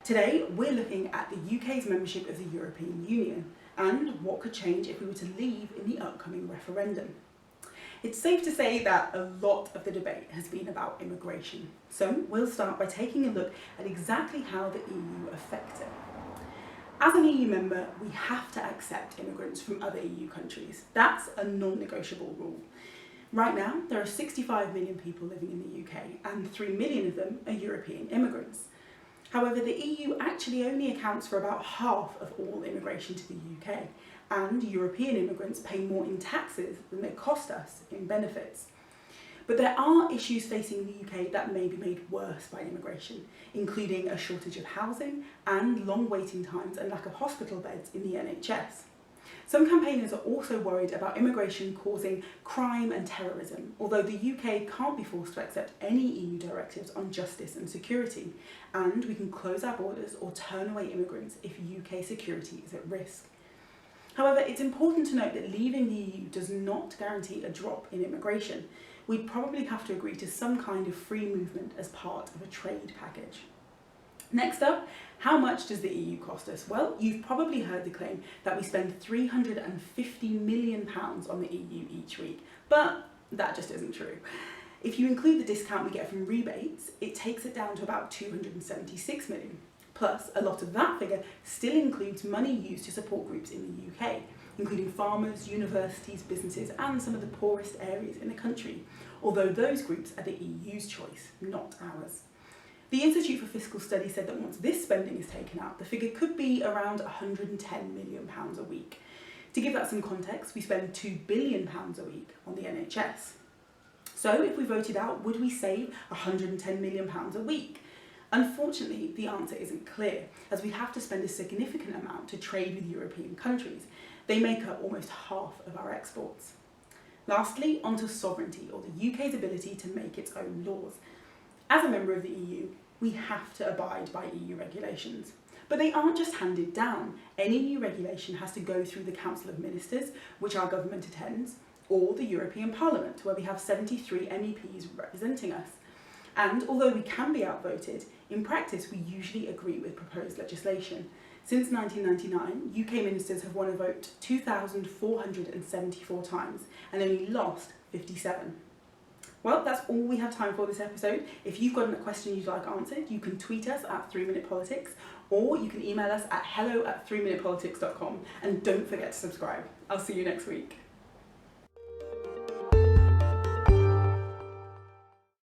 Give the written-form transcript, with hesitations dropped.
Today, we're looking at the UK's membership of the European Union and what could change if we were to leave in the upcoming referendum. It's safe to say that a lot of the debate has been about immigration. So we'll start by taking a look at exactly how the EU affects it. As an EU member, we have to accept immigrants from other EU countries. That's a non-negotiable rule. Right now, there are 65 million people living in the UK, and 3 million of them are European immigrants. However, the EU actually only accounts for about half of all immigration to the UK, and European immigrants pay more in taxes than they cost us in benefits. But there are issues facing the UK that may be made worse by immigration, including a shortage of housing and long waiting times and lack of hospital beds in the NHS. Some campaigners are also worried about immigration causing crime and terrorism, although the UK can't be forced to accept any EU directives on justice and security, and we can close our borders or turn away immigrants if UK security is at risk. However, it's important to note that leaving the EU does not guarantee a drop in immigration. We'd probably have to agree to some kind of free movement as part of a trade package. Next up, how much does the EU cost us? Well, you've probably heard the claim that we spend £350 million on the EU each week, but that just isn't true. If you include the discount we get from rebates, it takes it down to about £276 million. Plus, a lot of that figure still includes money used to support groups in the UK, including farmers, universities, businesses, and some of the poorest areas in the country, although those groups are the EU's choice, not ours. The Institute for Fiscal Studies said that once this spending is taken out, the figure could be around £110 million a week. To give that some context, we spend £2 billion a week on the NHS. So if we voted out, would we save £110 million a week? Unfortunately, the answer isn't clear, as we have to spend a significant amount to trade with European countries. They make up almost half of our exports. Lastly, onto sovereignty, or the UK's ability to make its own laws. As a member of the EU, we have to abide by EU regulations. But they aren't just handed down. Any new regulation has to go through the Council of Ministers, which our government attends, or the European Parliament, where we have 73 MEPs representing us. And although we can be outvoted, in practice we usually agree with proposed legislation. Since 1999, UK ministers have won a vote 2,474 times and only lost 57. Well, that's all we have time for this episode. If you've got a question you'd like answered, you can tweet us at 3minutepolitics, or you can email us at hello@3minutepolitics.com, and don't forget to subscribe. I'll see you next week.